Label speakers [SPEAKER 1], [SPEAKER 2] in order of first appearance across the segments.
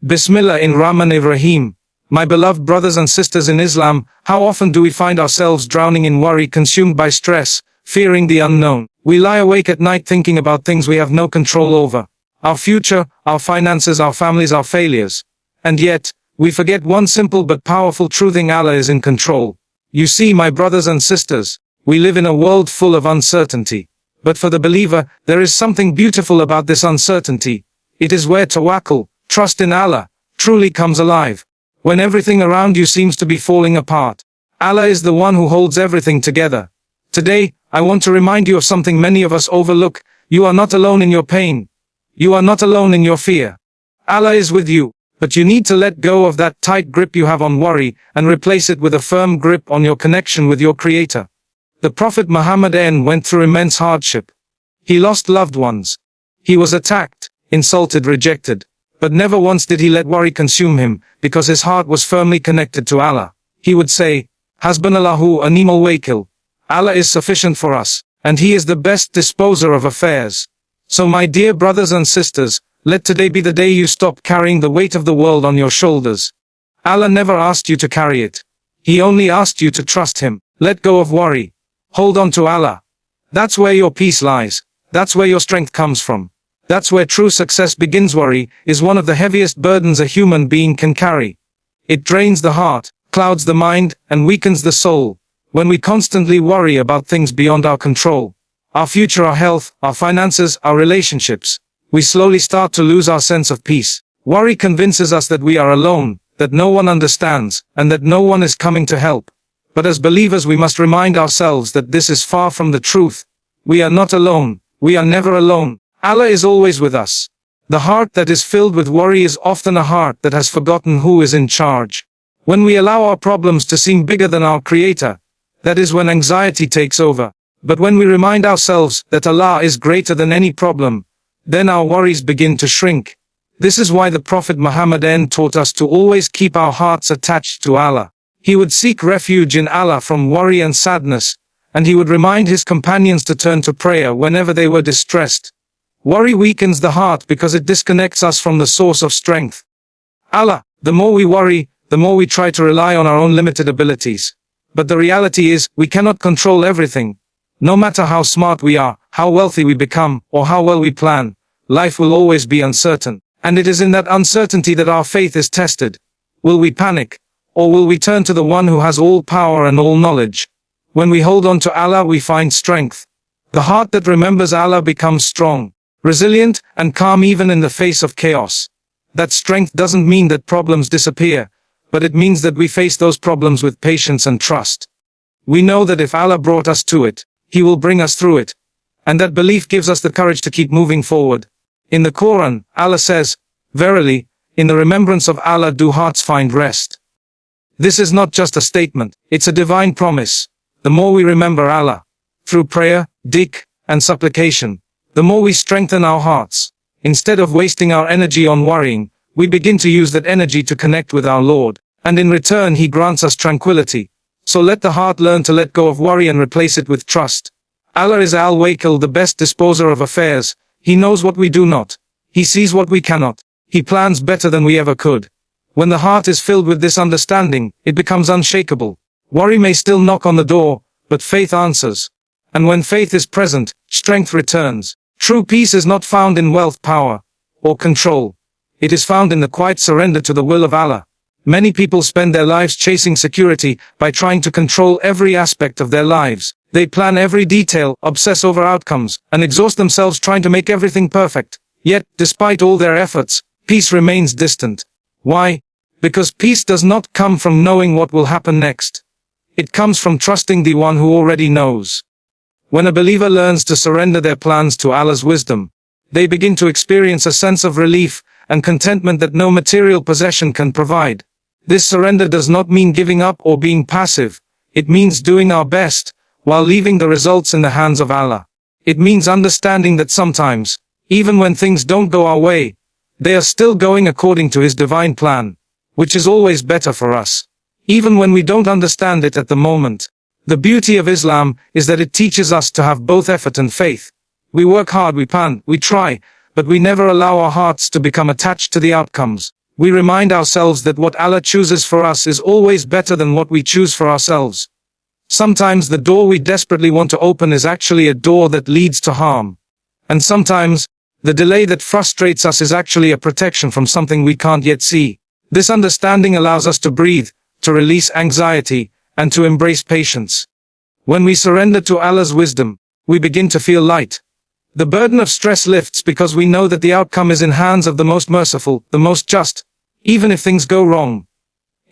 [SPEAKER 1] Bismillahirrahmanirrahim. My beloved brothers and sisters in Islam, how often do we find ourselves drowning in worry, consumed by stress, fearing the unknown? We lie awake at night thinking about things we have no control over. Our future, our finances, our families, our failures. And yet, we forget one simple but powerful truth: Allah is in control. You see, my brothers and sisters, we live in a world full of uncertainty. But for the believer, there is something beautiful about this uncertainty. It is where tawakkul, trust in Allah, truly comes alive. When everything around you seems to be falling apart, Allah is the one who holds everything together. Today, I want to remind you of something many of us overlook. You are not alone in your pain. You are not alone in your fear. Allah is with you, but you need to let go of that tight grip you have on worry and replace it with a firm grip on your connection with your Creator. The Prophet Muhammad went through immense hardship. He lost loved ones. He was attacked, insulted, rejected. But never once did he let worry consume him, because his heart was firmly connected to Allah. He would say, Hasbunallahu wa ni'mal wakil. Allah is sufficient for us, and He is the best disposer of affairs. So my dear brothers and sisters, let today be the day you stop carrying the weight of the world on your shoulders. Allah never asked you to carry it. He only asked you to trust Him. Let go of worry. Hold on to Allah. That's where your peace lies. That's where your strength comes from. That's where true success begins. Worry is one of the heaviest burdens a human being can carry. It drains the heart, clouds the mind, and weakens the soul. When we constantly worry about things beyond our control, our future, our health, our finances, our relationships, we slowly start to lose our sense of peace. Worry convinces us that we are alone, that no one understands, and that no one is coming to help. But as believers, we must remind ourselves that this is far from the truth. We are not alone. We are never alone. Allah is always with us. The heart that is filled with worry is often a heart that has forgotten who is in charge. When we allow our problems to seem bigger than our Creator, that is when anxiety takes over. But when we remind ourselves that Allah is greater than any problem, then our worries begin to shrink. This is why the Prophet Muhammad taught us to always keep our hearts attached to Allah. He would seek refuge in Allah from worry and sadness, and he would remind his companions to turn to prayer whenever they were distressed. Worry weakens the heart because it disconnects us from the source of strength, Allah. The more we worry, the more we try to rely on our own limited abilities. But the reality is, we cannot control everything. No matter how smart we are, how wealthy we become, or how well we plan, life will always be uncertain. And it is in that uncertainty that our faith is tested. Will we panic? Or will we turn to the one who has all power and all knowledge? When we hold on to Allah, we find strength. The heart that remembers Allah becomes strong, resilient, and calm even in the face of chaos. That strength doesn't mean that problems disappear, but it means that we face those problems with patience and trust. We know that if Allah brought us to it, He will bring us through it. And that belief gives us the courage to keep moving forward. In the Quran, Allah says, "Verily, in the remembrance of Allah do hearts find rest." This is not just a statement, it's a divine promise. The more we remember Allah, through prayer, dhikr, and supplication, the more we strengthen our hearts. Instead of wasting our energy on worrying, we begin to use that energy to connect with our Lord, and in return He grants us tranquility. So let the heart learn to let go of worry and replace it with trust. Allah is Al-Wakil, the best disposer of affairs. He knows what we do not. He sees what we cannot. He plans better than we ever could. When the heart is filled with this understanding, it becomes unshakable. Worry may still knock on the door, but faith answers. And when faith is present, strength returns. True peace is not found in wealth, power, or control. It is found in the quiet surrender to the will of Allah. Many people spend their lives chasing security by trying to control every aspect of their lives. They plan every detail, obsess over outcomes, and exhaust themselves trying to make everything perfect. Yet, despite all their efforts, peace remains distant. Why? Because peace does not come from knowing what will happen next. It comes from trusting the one who already knows. When a believer learns to surrender their plans to Allah's wisdom, they begin to experience a sense of relief and contentment that no material possession can provide. This surrender does not mean giving up or being passive. It means doing our best, while leaving the results in the hands of Allah. It means understanding that sometimes, even when things don't go our way, they are still going according to His divine plan, which is always better for us, even when we don't understand it at the moment. The beauty of Islam is that it teaches us to have both effort and faith. We work hard, we plan, we try, but we never allow our hearts to become attached to the outcomes. We remind ourselves that what Allah chooses for us is always better than what we choose for ourselves. Sometimes the door we desperately want to open is actually a door that leads to harm. And sometimes, the delay that frustrates us is actually a protection from something we can't yet see. This understanding allows us to breathe, to release anxiety, and to embrace patience. When we surrender to Allah's wisdom, we begin to feel light. The burden of stress lifts because we know that the outcome is in hands of the most merciful, the most just, even if things go wrong.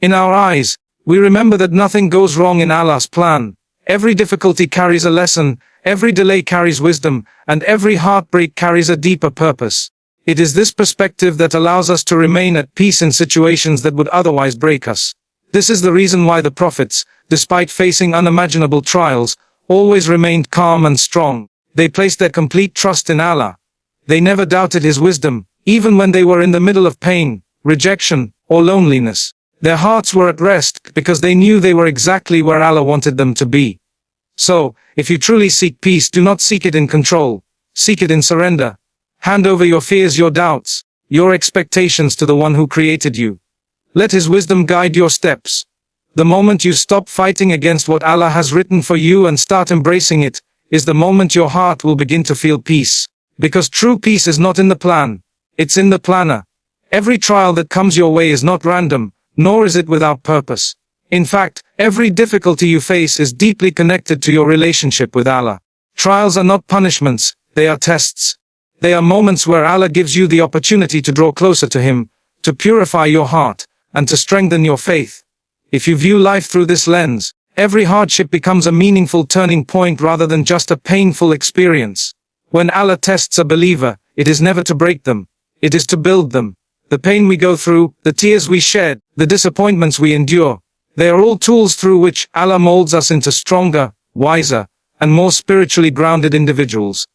[SPEAKER 1] In our eyes, we remember that nothing goes wrong in Allah's plan. Every difficulty carries a lesson, every delay carries wisdom, and every heartbreak carries a deeper purpose. It is this perspective that allows us to remain at peace in situations that would otherwise break us. This is the reason why the prophets, despite facing unimaginable trials, always remained calm and strong. They placed their complete trust in Allah. They never doubted His wisdom, even when they were in the middle of pain, rejection, or loneliness. Their hearts were at rest because they knew they were exactly where Allah wanted them to be. So, if you truly seek peace, do not seek it in control. Seek it in surrender. Hand over your fears, your doubts, your expectations to the one who created you. Let His wisdom guide your steps. The moment you stop fighting against what Allah has written for you and start embracing it, is the moment your heart will begin to feel peace. Because true peace is not in the plan, it's in the planner. Every trial that comes your way is not random, nor is it without purpose. In fact, every difficulty you face is deeply connected to your relationship with Allah. Trials are not punishments, they are tests. They are moments where Allah gives you the opportunity to draw closer to Him, to purify your heart, and to strengthen your faith. If you view life through this lens, every hardship becomes a meaningful turning point rather than just a painful experience. When Allah tests a believer, it is never to break them, it is to build them. The pain we go through, the tears we shed, the disappointments we endure, they are all tools through which Allah molds us into stronger, wiser, and more spiritually grounded individuals.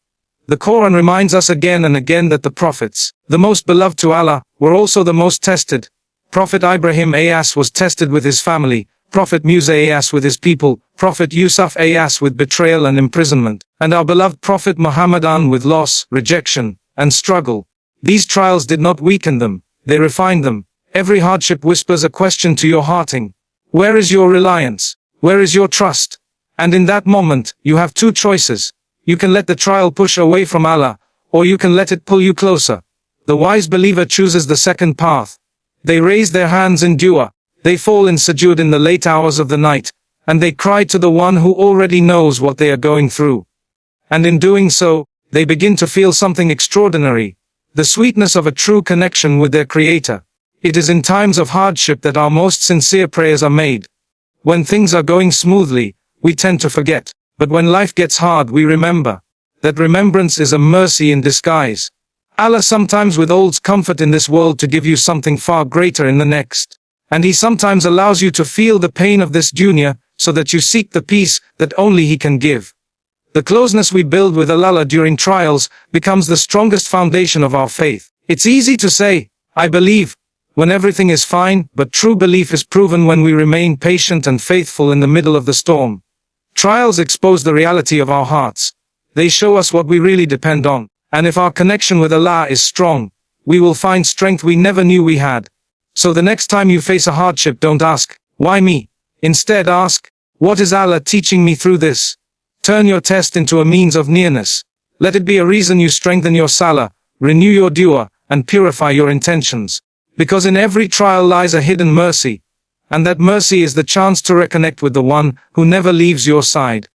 [SPEAKER 1] The Quran reminds us again and again that the prophets, the most beloved to Allah, were also the most tested. Prophet Ibrahim AS was tested with his family, Prophet Musa AS with his people, Prophet Yusuf AS with betrayal and imprisonment, and our beloved Prophet Muhammad with loss, rejection, and struggle. These trials did not weaken them, they refined them. Every hardship whispers a question to your hearting. Where is your reliance? Where is your trust? And in that moment, you have two choices. You can let the trial push away from Allah, or you can let it pull you closer. The wise believer chooses the second path. They raise their hands in dua, they fall in sujood in the late hours of the night, and they cry to the one who already knows what they are going through. And in doing so, they begin to feel something extraordinary, the sweetness of a true connection with their Creator. It is in times of hardship that our most sincere prayers are made. When things are going smoothly, we tend to forget, but when life gets hard we remember. That remembrance is a mercy in disguise. Allah sometimes withholds comfort in this world to give you something far greater in the next. And He sometimes allows you to feel the pain of this dunya, so that you seek the peace that only He can give. The closeness we build with Allah during trials becomes the strongest foundation of our faith. It's easy to say, I believe, when everything is fine, but true belief is proven when we remain patient and faithful in the middle of the storm. Trials expose the reality of our hearts. They show us what we really depend on. And if our connection with Allah is strong, we will find strength we never knew we had. So the next time you face a hardship, don't ask, why me? Instead ask, what is Allah teaching me through this? Turn your test into a means of nearness. Let it be a reason you strengthen your salah, renew your dua, and purify your intentions. Because in every trial lies a hidden mercy. And that mercy is the chance to reconnect with the one who never leaves your side.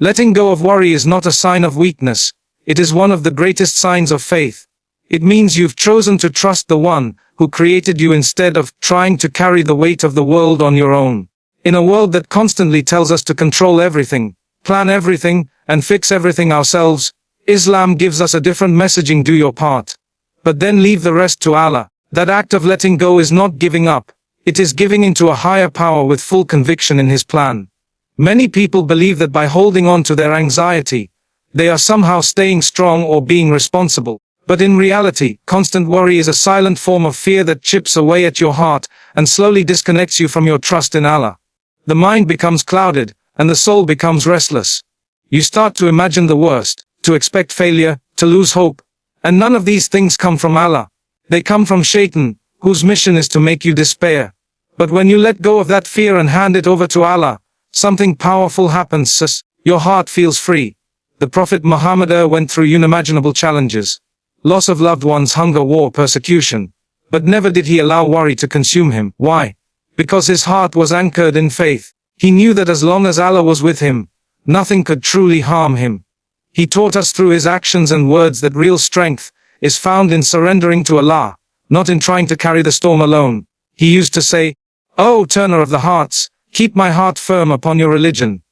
[SPEAKER 1] Letting go of worry is not a sign of weakness. It is one of the greatest signs of faith. It means you've chosen to trust the one who created you instead of trying to carry the weight of the world on your own. In a world that constantly tells us to control everything, plan everything, and fix everything ourselves, Islam gives us a different messaging: do your part, but then leave the rest to Allah. That act of letting go is not giving up. It is giving into a higher power with full conviction in His plan. Many people believe that by holding on to their anxiety, they are somehow staying strong or being responsible. But in reality, constant worry is a silent form of fear that chips away at your heart and slowly disconnects you from your trust in Allah. The mind becomes clouded, and the soul becomes restless. You start to imagine the worst, to expect failure, to lose hope. And none of these things come from Allah. They come from Shaitan, whose mission is to make you despair. But when you let go of that fear and hand it over to Allah, something powerful happens, sis. Your heart feels free. The Prophet Muhammad went through unimaginable challenges. Loss of loved ones, hunger, war, persecution. But never did he allow worry to consume him. Why? Because his heart was anchored in faith. He knew that as long as Allah was with him, nothing could truly harm him. He taught us through his actions and words that real strength is found in surrendering to Allah, not in trying to carry the storm alone. He used to say, "O turner of the hearts, keep my heart firm upon your religion."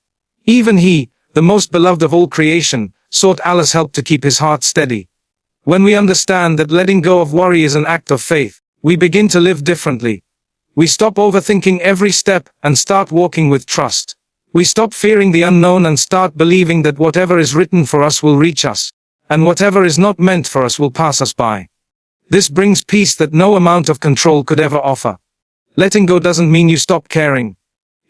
[SPEAKER 1] Even he, the most beloved of all creation, sought Allah's help to keep his heart steady. When we understand that letting go of worry is an act of faith, we begin to live differently. We stop overthinking every step and start walking with trust. We stop fearing the unknown and start believing that whatever is written for us will reach us, and whatever is not meant for us will pass us by. This brings peace that no amount of control could ever offer. Letting go doesn't mean you stop caring.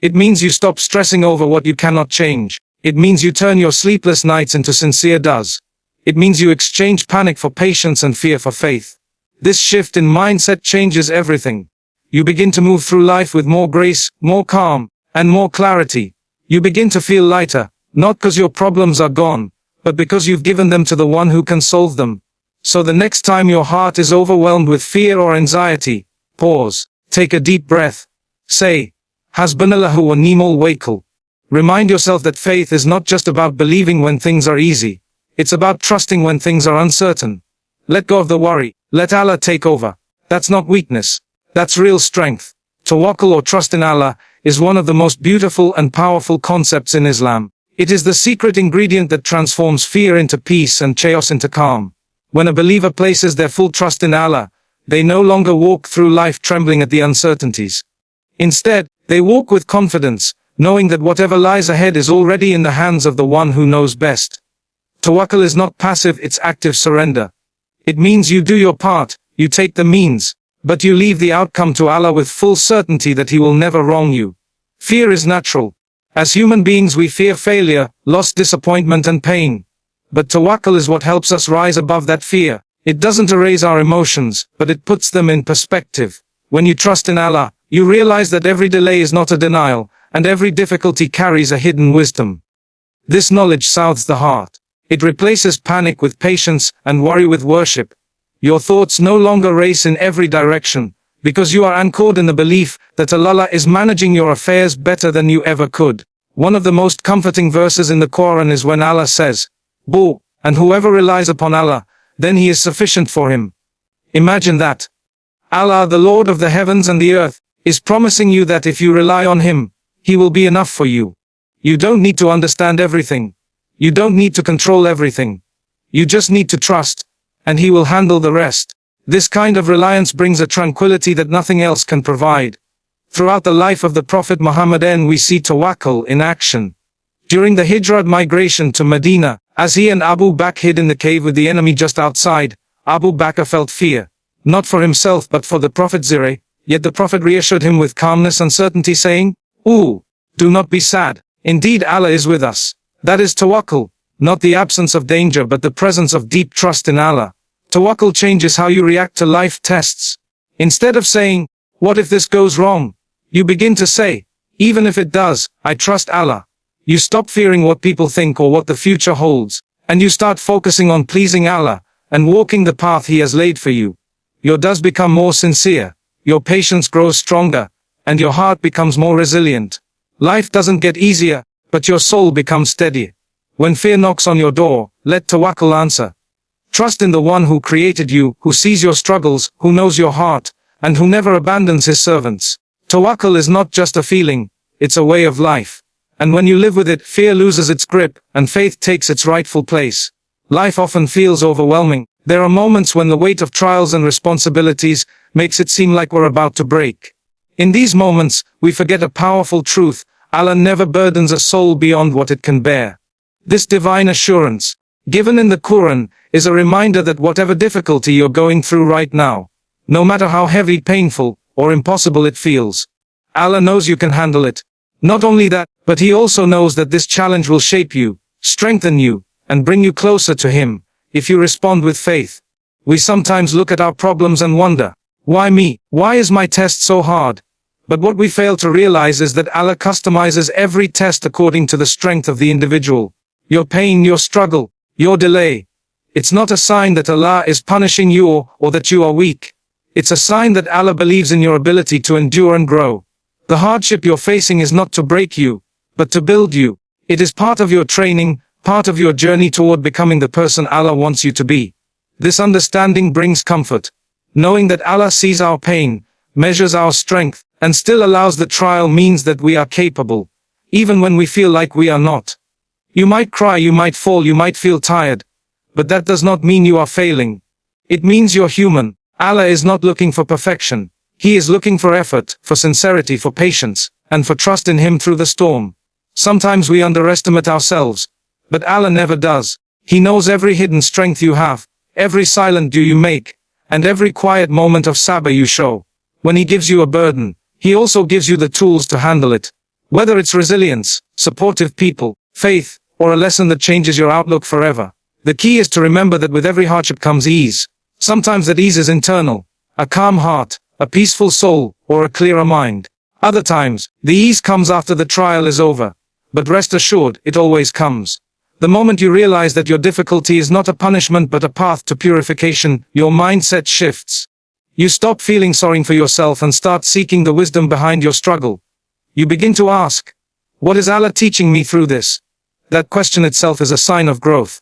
[SPEAKER 1] It means you stop stressing over what you cannot change. It means you turn your sleepless nights into sincere does. It means you exchange panic for patience and fear for faith. This shift in mindset changes everything. You begin to move through life with more grace, more calm, and more clarity. You begin to feel lighter, not because your problems are gone, but because you've given them to the one who can solve them. So the next time your heart is overwhelmed with fear or anxiety, pause, take a deep breath. Say, Hasbunallahu wa ni'mal wakil. Remind yourself that faith is not just about believing when things are easy. It's about trusting when things are uncertain. Let go of the worry. Let Allah take over. That's not weakness. That's real strength. Tawakkul or trust in Allah is one of the most beautiful and powerful concepts in Islam. It is the secret ingredient that transforms fear into peace and chaos into calm. When a believer places their full trust in Allah, they no longer walk through life trembling at the uncertainties. Instead, they walk with confidence, knowing that whatever lies ahead is already in the hands of the one who knows best. Tawakkul is not passive, it's active surrender. It means you do your part, you take the means, but you leave the outcome to Allah with full certainty that He will never wrong you. Fear is natural. As human beings we fear failure, loss, disappointment and pain. But tawakkul is what helps us rise above that fear. It doesn't erase our emotions, but it puts them in perspective. When you trust in Allah, you realize that every delay is not a denial, and every difficulty carries a hidden wisdom. This knowledge soothes the heart. It replaces panic with patience and worry with worship. Your thoughts no longer race in every direction, because you are anchored in the belief that Allah is managing your affairs better than you ever could. One of the most comforting verses in the Quran is when Allah says, "Bo, and whoever relies upon Allah, then He is sufficient for him." Imagine that. Allah, the Lord of the heavens and the earth, is promising you that if you rely on Him, He will be enough for you. You don't need to understand everything. You don't need to control everything. You just need to trust, and He will handle the rest. This kind of reliance brings a tranquility that nothing else can provide. Throughout the life of the Prophet Muhammad, we see tawakkul in action. During the Hijrah migration to Medina, as he and Abu Bakr hid in the cave with the enemy just outside, Abu Bakr felt fear, not for himself but for the Prophet Zireh, yet the Prophet reassured him with calmness and certainty, saying, "Ooh, do not be sad. Indeed Allah is with us." That is tawakkul, not the absence of danger but the presence of deep trust in Allah. Tawakkul changes how you react to life tests. Instead of saying, "What if this goes wrong?" you begin to say, "Even if it does, I trust Allah." You stop fearing what people think or what the future holds, and you start focusing on pleasing Allah, and walking the path He has laid for you. Your does become more sincere, your patience grows stronger, and your heart becomes more resilient. Life doesn't get easier, but your soul becomes steady. When fear knocks on your door, let tawakkul answer. Trust in the one who created you, who sees your struggles, who knows your heart, and who never abandons His servants. Tawakkul is not just a feeling, it's a way of life. And when you live with it, fear loses its grip, and faith takes its rightful place. Life often feels overwhelming. There are moments when the weight of trials and responsibilities makes it seem like we're about to break. In these moments, we forget a powerful truth: Allah never burdens a soul beyond what it can bear. This divine assurance, given in the Quran, is a reminder that whatever difficulty you're going through right now, no matter how heavy, painful, or impossible it feels, Allah knows you can handle it. Not only that, but He also knows that this challenge will shape you, strengthen you, and bring you closer to Him, if you respond with faith. We sometimes look at our problems and wonder, Why me? Why is my test so hard? But what we fail to realize is that Allah customizes every test according to the strength of the individual. Your pain, your struggle, your delay. It's not a sign that Allah is punishing you or that you are weak. It's a sign that Allah believes in your ability to endure and grow. The hardship you're facing is not to break you, but to build you. It is part of your training, part of your journey toward becoming the person Allah wants you to be. This understanding brings comfort. Knowing that Allah sees our pain, measures our strength, and still allows the trial means that we are capable, even when we feel like we are not. You might cry, you might fall, you might feel tired, but that does not mean you are failing. It means you're human. Allah is not looking for perfection. He is looking for effort, for sincerity, for patience, and for trust in Him through the storm. Sometimes we underestimate ourselves, but Allah never does. He knows every hidden strength you have, every silent due you make, and every quiet moment of sabr you show. When He gives you a burden, He also gives you the tools to handle it. Whether it's resilience, supportive people, faith, or a lesson that changes your outlook forever. The key is to remember that with every hardship comes ease. Sometimes that ease is internal, a calm heart, a peaceful soul, or a clearer mind. Other times, the ease comes after the trial is over. But rest assured, it always comes. The moment you realize that your difficulty is not a punishment but a path to purification, your mindset shifts. You stop feeling sorry for yourself and start seeking the wisdom behind your struggle. You begin to ask, what is Allah teaching me through this? That question itself is a sign of growth.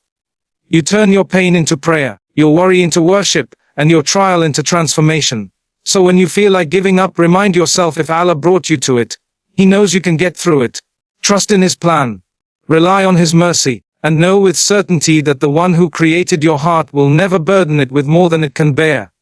[SPEAKER 1] You turn your pain into prayer, your worry into worship, and your trial into transformation. So when you feel like giving up, remind yourself if Allah brought you to it, He knows you can get through it. Trust in His plan. Rely on His mercy, and know with certainty that the one who created your heart will never burden it with more than it can bear.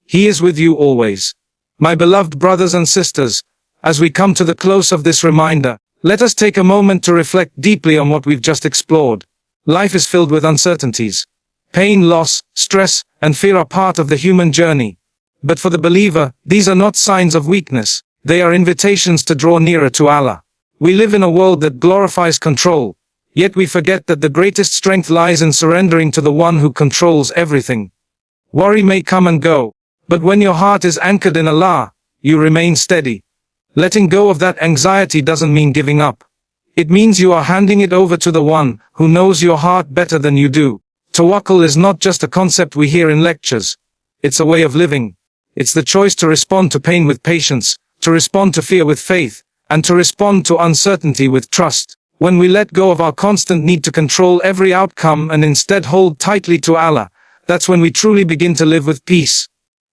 [SPEAKER 1] He is with you always. My beloved brothers and sisters, as we come to the close of this reminder, let us take a moment to reflect deeply on what we've just explored. Life is filled with uncertainties. Pain, loss, stress, and fear are part of the human journey. But for the believer, these are not signs of weakness. They are invitations to draw nearer to Allah. We live in a world that glorifies control, yet we forget that the greatest strength lies in surrendering to the one who controls everything. Worry may come and go, but when your heart is anchored in Allah, you remain steady. Letting go of that anxiety doesn't mean giving up. It means you are handing it over to the one who knows your heart better than you do. Tawakkul is not just a concept we hear in lectures. It's a way of living. It's the choice to respond to pain with patience, to respond to fear with faith, and to respond to uncertainty with trust. When we let go of our constant need to control every outcome and instead hold tightly to Allah, that's when we truly begin to live with peace.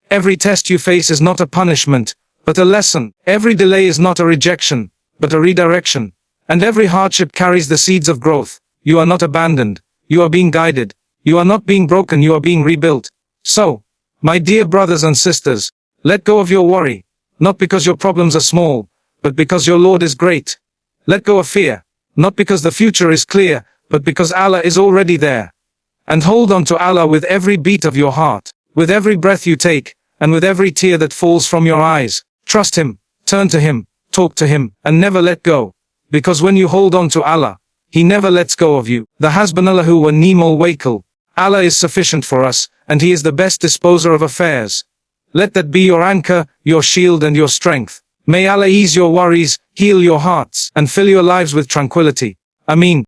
[SPEAKER 1] Every test you face is not a punishment, but a lesson. Every delay is not a rejection, but a redirection. And every hardship carries the seeds of growth. You are not abandoned. You are being guided. You are not being broken. You are being rebuilt. So, my dear brothers and sisters, let go of your worry, not because your problems are small, but because your Lord is great. Let go of fear, not because the future is clear, but because Allah is already there. And hold on to Allah with every beat of your heart, with every breath you take, and with every tear that falls from your eyes. Trust Him, turn to Him, talk to Him, and never let go. Because when you hold on to Allah, He never lets go of you. The Hasbunallahu wa ni'mal wakil. Allah is sufficient for us, and He is the best disposer of affairs. Let that be your anchor, your shield and your strength. May Allah ease your worries, heal your hearts, and fill your lives with tranquility. Ameen.